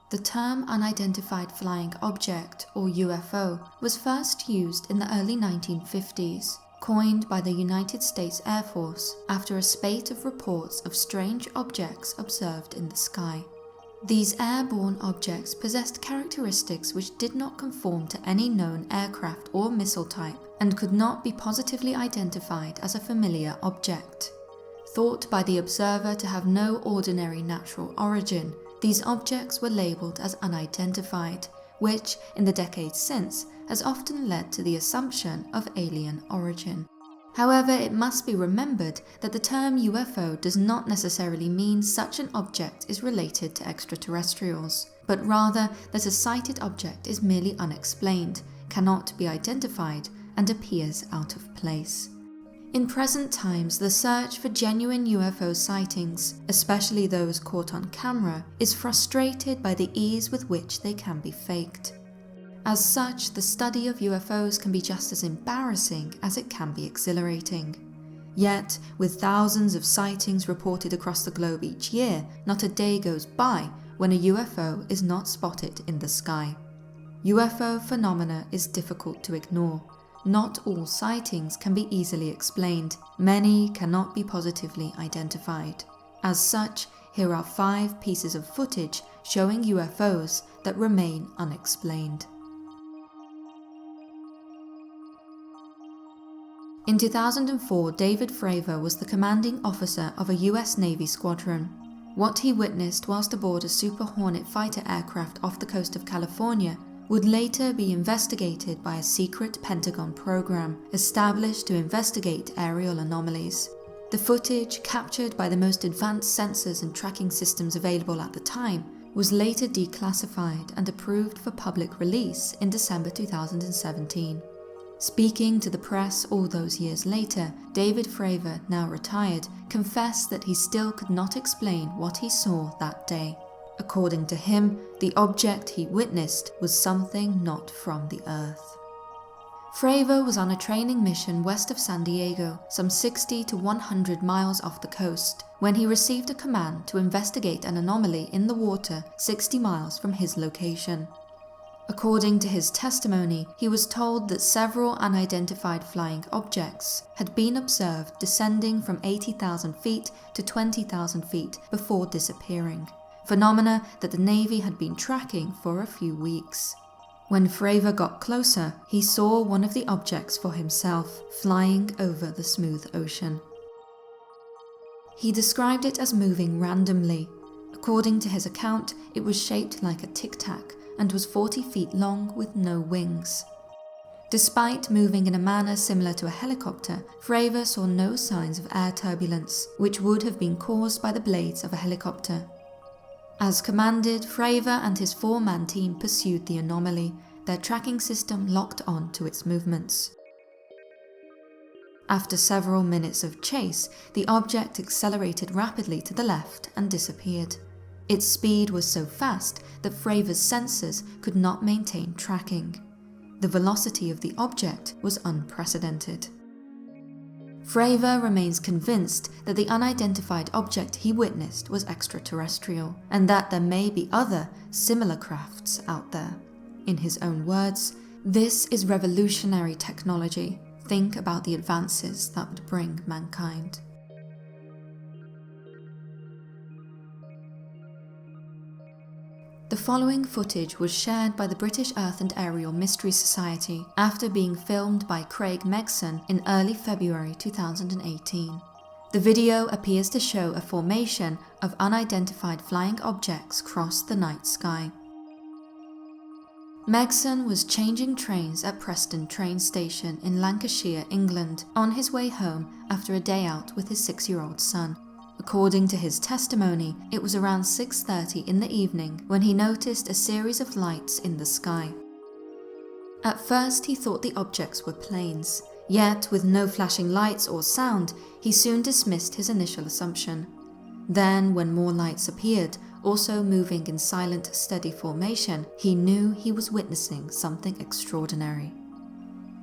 The term unidentified flying object, or UFO, was first used in the early 1950s, coined by the United States Air Force after a spate of reports of strange objects observed in the sky. These airborne objects possessed characteristics which did not conform to any known aircraft or missile type and could not be positively identified as a familiar object. Thought by the observer to have no ordinary natural origin, these objects were labelled as unidentified, which, in the decades since, has often led to the assumption of alien origin. However, it must be remembered that the term UFO does not necessarily mean such an object is related to extraterrestrials, but rather that a sighted object is merely unexplained, cannot be identified, and appears out of place. In present times, the search for genuine UFO sightings, especially those caught on camera, is frustrated by the ease with which they can be faked. As such, the study of UFOs can be just as embarrassing as it can be exhilarating. Yet, with thousands of sightings reported across the globe each year, not a day goes by when a UFO is not spotted in the sky. UFO phenomena is difficult to ignore. Not all sightings can be easily explained. Many cannot be positively identified. As such, here are 5 pieces of footage showing UFOs that remain unexplained. In 2004, David Fravor was the commanding officer of a US Navy squadron. What he witnessed whilst aboard a Super Hornet fighter aircraft off the coast of California would later be investigated by a secret Pentagon program established to investigate aerial anomalies. The footage, captured by the most advanced sensors and tracking systems available at the time, was later declassified and approved for public release in December 2017. Speaking to the press all those years later, David Fravor, now retired, confessed that he still could not explain what he saw that day. According to him, the object he witnessed was something not from the Earth. Fravor was on a training mission west of San Diego, some 60 to 100 miles off the coast, when he received a command to investigate an anomaly in the water 60 miles from his location. According to his testimony, he was told that several unidentified flying objects had been observed descending from 80,000 feet to 20,000 feet before disappearing, phenomena that the Navy had been tracking for a few weeks. When Fravor got closer, he saw one of the objects for himself, flying over the smooth ocean. He described it as moving randomly. According to his account, it was shaped like a tic-tac and was 40 feet long with no wings. Despite moving in a manner similar to a helicopter, Fravor saw no signs of air turbulence, which would have been caused by the blades of a helicopter. As commanded, Fravor and his 4-man team pursued the anomaly, their tracking system locked on to its movements. After several minutes of chase, the object accelerated rapidly to the left and disappeared. Its speed was so fast that Fravor's sensors could not maintain tracking. The velocity of the object was unprecedented. Fravor remains convinced that the unidentified object he witnessed was extraterrestrial, and that there may be other, similar crafts out there. In his own words, "This is revolutionary technology. Think about the advances that would bring mankind." The following footage was shared by the British Earth and Aerial Mystery Society after being filmed by Craig Megson in early February 2018. The video appears to show a formation of unidentified flying objects cross the night sky. Megson was changing trains at Preston train station in Lancashire, England, on his way home after a day out with his 6-year-old son. According to his testimony, it was around 6:30 in the evening when he noticed a series of lights in the sky. At first he thought the objects were planes, yet with no flashing lights or sound, he soon dismissed his initial assumption. Then, when more lights appeared, also moving in silent, steady formation, he knew he was witnessing something extraordinary.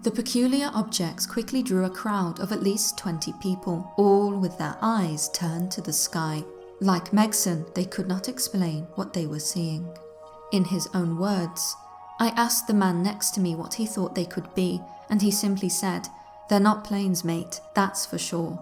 The peculiar objects quickly drew a crowd of at least 20 people, all with their eyes turned to the sky. Like Megson, they could not explain what they were seeing. In his own words, "I asked the man next to me what he thought they could be, and he simply said, 'They're not planes, mate, that's for sure.'"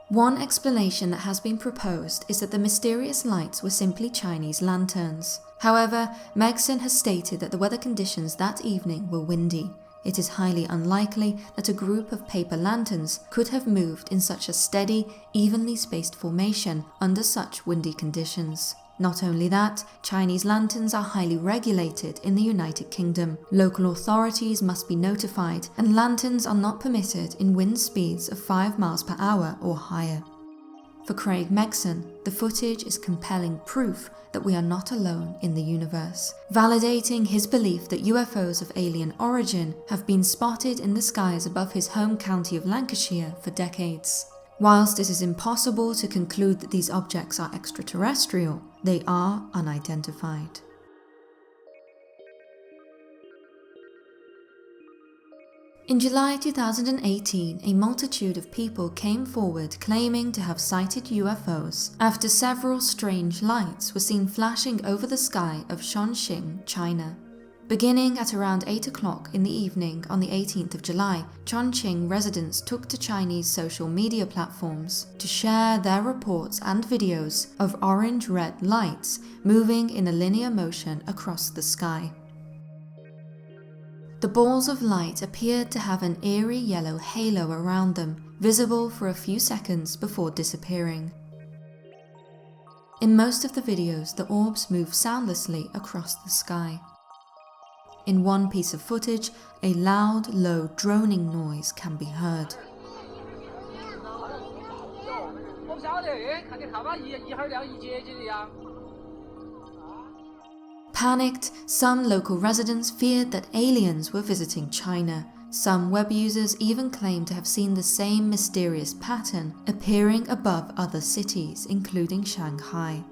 One explanation that has been proposed is that the mysterious lights were simply Chinese lanterns. However, Megson has stated that the weather conditions that evening were windy. It is highly unlikely that a group of paper lanterns could have moved in such a steady, evenly spaced formation under such windy conditions. Not only that, Chinese lanterns are highly regulated in the United Kingdom. Local authorities must be notified, and lanterns are not permitted in wind speeds of 5 miles per hour or higher. For Craig Megson, the footage is compelling proof that we are not alone in the universe, validating his belief that UFOs of alien origin have been spotted in the skies above his home county of Lancashire for decades. Whilst it is impossible to conclude that these objects are extraterrestrial, they are unidentified. In July 2018, a multitude of people came forward claiming to have sighted UFOs after several strange lights were seen flashing over the sky of Chongqing, China. Beginning at around 8 o'clock in the evening on the 18th of July, Chongqing residents took to Chinese social media platforms to share their reports and videos of orange-red lights moving in a linear motion across the sky. The balls of light appeared to have an eerie yellow halo around them, visible for a few seconds before disappearing. In most of the videos, the orbs move soundlessly across the sky. In one piece of footage, a loud, low droning noise can be heard. Panicked, some local residents feared that aliens were visiting China. Some web users even claimed to have seen the same mysterious pattern appearing above other cities, including Shanghai.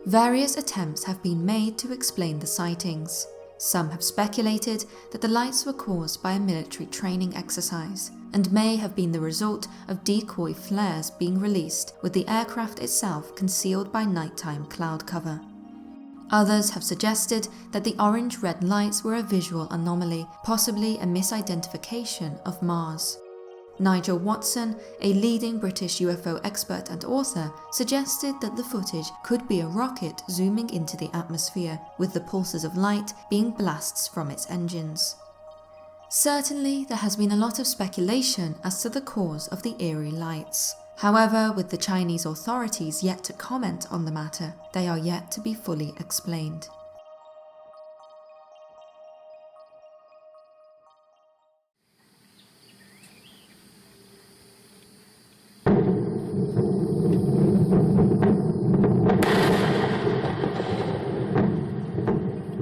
Various attempts have been made to explain the sightings. Some have speculated that the lights were caused by a military training exercise and may have been the result of decoy flares being released, with the aircraft itself concealed by nighttime cloud cover. Others have suggested that the orange-red lights were a visual anomaly, possibly a misidentification of Mars. Nigel Watson, a leading British UFO expert and author, suggested that the footage could be a rocket zooming into the atmosphere, with the pulses of light being blasts from its engines. Certainly, there has been a lot of speculation as to the cause of the eerie lights. However, with the Chinese authorities yet to comment on the matter, they are yet to be fully explained.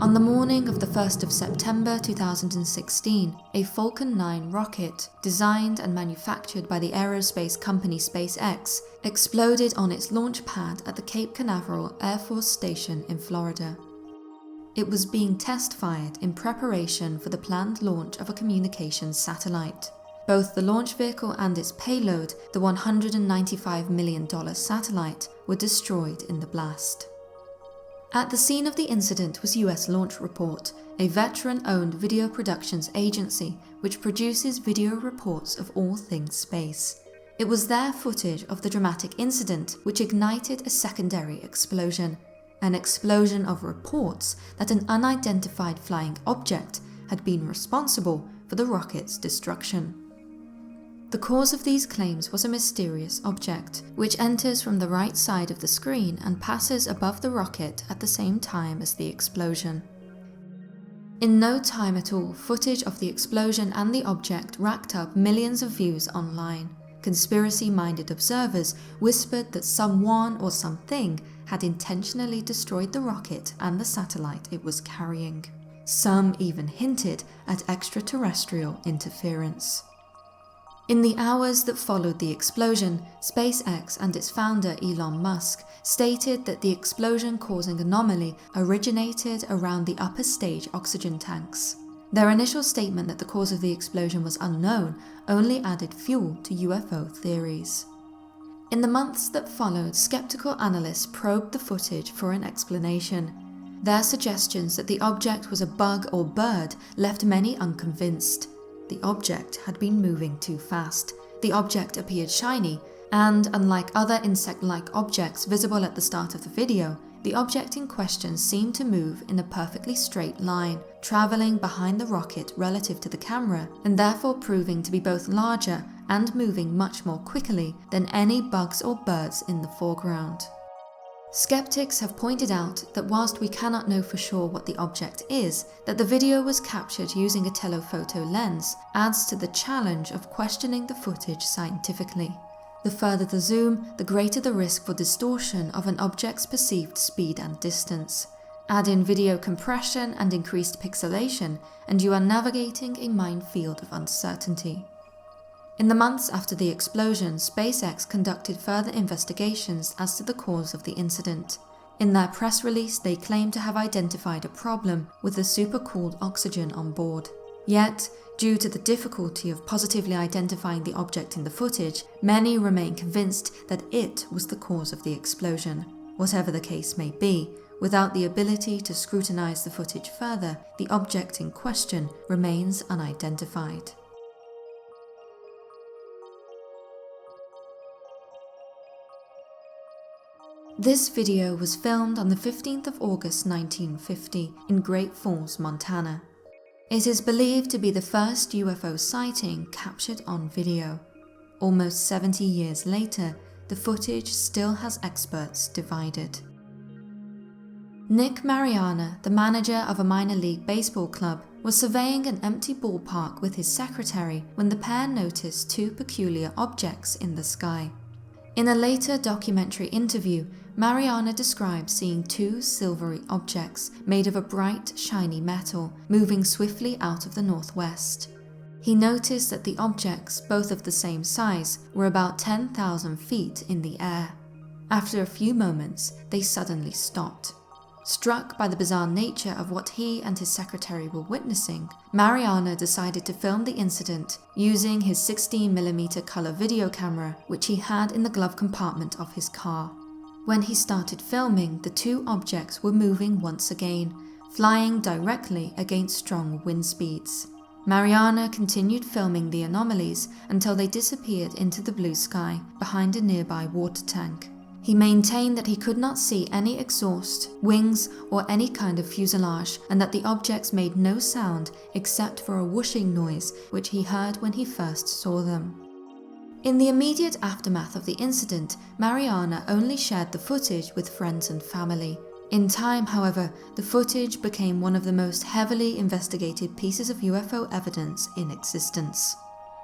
On the morning of the 1st of September 2016, a Falcon 9 rocket, designed and manufactured by the aerospace company SpaceX, exploded on its launch pad at the Cape Canaveral Air Force Station in Florida. It was being test-fired in preparation for the planned launch of a communications satellite. Both the launch vehicle and its payload, the $195 million satellite, were destroyed in the blast. At the scene of the incident was US Launch Report, a veteran-owned video productions agency which produces video reports of all things space. It was their footage of the dramatic incident which ignited a secondary explosion, an explosion of reports that an unidentified flying object had been responsible for the rocket's destruction. The cause of these claims was a mysterious object, which enters from the right side of the screen and passes above the rocket at the same time as the explosion. In no time at all, footage of the explosion and the object racked up millions of views online. Conspiracy-minded observers whispered that someone or something had intentionally destroyed the rocket and the satellite it was carrying. Some even hinted at extraterrestrial interference. In the hours that followed the explosion, SpaceX and its founder Elon Musk stated that the explosion-causing anomaly originated around the upper stage oxygen tanks. Their initial statement that the cause of the explosion was unknown only added fuel to UFO theories. In the months that followed, skeptical analysts probed the footage for an explanation. Their suggestions that the object was a bug or bird left many unconvinced. The object had been moving too fast. The object appeared shiny, and unlike other insect-like objects visible at the start of the video, the object in question seemed to move in a perfectly straight line, travelling behind the rocket relative to the camera, and therefore proving to be both larger and moving much more quickly than any bugs or birds in the foreground. Skeptics have pointed out that whilst we cannot know for sure what the object is, that the video was captured using a telephoto lens adds to the challenge of questioning the footage scientifically. The further the zoom, the greater the risk for distortion of an object's perceived speed and distance. Add in video compression and increased pixelation, and you are navigating a minefield of uncertainty. In the months after the explosion, SpaceX conducted further investigations as to the cause of the incident. In their press release, they claimed to have identified a problem with the supercooled oxygen on board. Yet, due to the difficulty of positively identifying the object in the footage, many remain convinced that it was the cause of the explosion. Whatever the case may be, without the ability to scrutinize the footage further, the object in question remains unidentified. This video was filmed on the 15th of August 1950 in Great Falls, Montana. It is believed to be the first UFO sighting captured on video. Almost 70 years later, the footage still has experts divided. Nick Mariana, the manager of a minor league baseball club, was surveying an empty ballpark with his secretary when the pair noticed two peculiar objects in the sky. In a later documentary interview, Mariana described seeing two silvery objects made of a bright, shiny metal moving swiftly out of the northwest. He noticed that the objects, both of the same size, were about 10,000 feet in the air. After a few moments, they suddenly stopped. Struck by the bizarre nature of what he and his secretary were witnessing, Mariana decided to film the incident using his 16mm color video camera, which he had in the glove compartment of his car. When he started filming, the two objects were moving once again, flying directly against strong wind speeds. Mariana continued filming the anomalies until they disappeared into the blue sky behind a nearby water tank. He maintained that he could not see any exhaust, wings, or any kind of fuselage, and that the objects made no sound except for a whooshing noise which he heard when he first saw them. In the immediate aftermath of the incident, Mariana only shared the footage with friends and family. In time, however, the footage became one of the most heavily investigated pieces of UFO evidence in existence.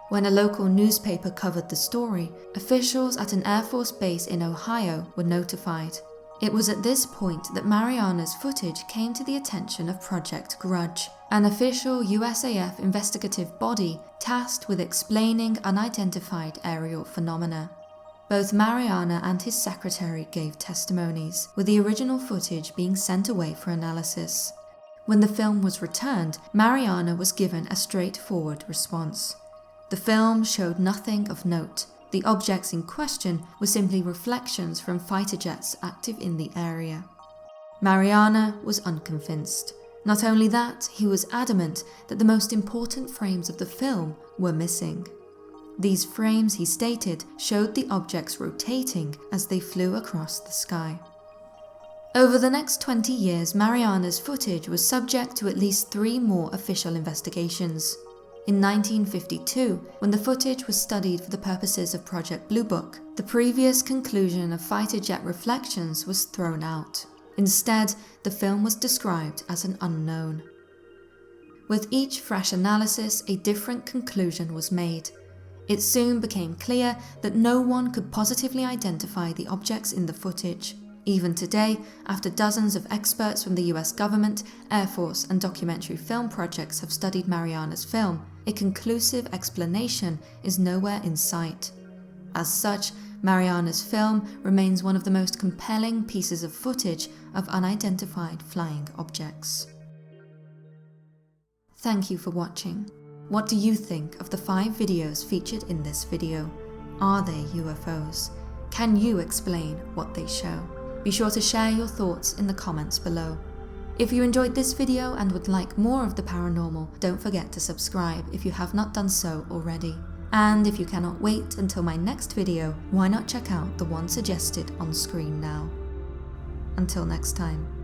When a local newspaper covered the story, officials at an Air Force base in Ohio were notified. It was at this point that Mariana's footage came to the attention of Project Grudge, an official USAF investigative body tasked with explaining unidentified aerial phenomena. Both Mariana and his secretary gave testimonies, with the original footage being sent away for analysis. When the film was returned, Mariana was given a straightforward response. The film showed nothing of note. The objects in question were simply reflections from fighter jets active in the area. Mariana was unconvinced. Not only that, he was adamant that the most important frames of the film were missing. These frames, he stated, showed the objects rotating as they flew across the sky. Over the next 20 years, Mariana's footage was subject to at least 3 more official investigations. In 1952, when the footage was studied for the purposes of Project Blue Book, the previous conclusion of fighter jet reflections was thrown out. Instead, the film was described as an unknown. With each fresh analysis, a different conclusion was made. It soon became clear that no one could positively identify the objects in the footage. Even today, after dozens of experts from the US government, Air Force, and documentary film projects have studied Mariana's film, a conclusive explanation is nowhere in sight. As such, Mariana's film remains one of the most compelling pieces of footage of unidentified flying objects. Thank you for watching. What do you think of the 5 videos featured in this video? Are they UFOs? Can you explain what they show? Be sure to share your thoughts in the comments below. If you enjoyed this video and would like more of the paranormal, don't forget to subscribe if you have not done so already. And if you cannot wait until my next video, why not check out the one suggested on screen now? Until next time.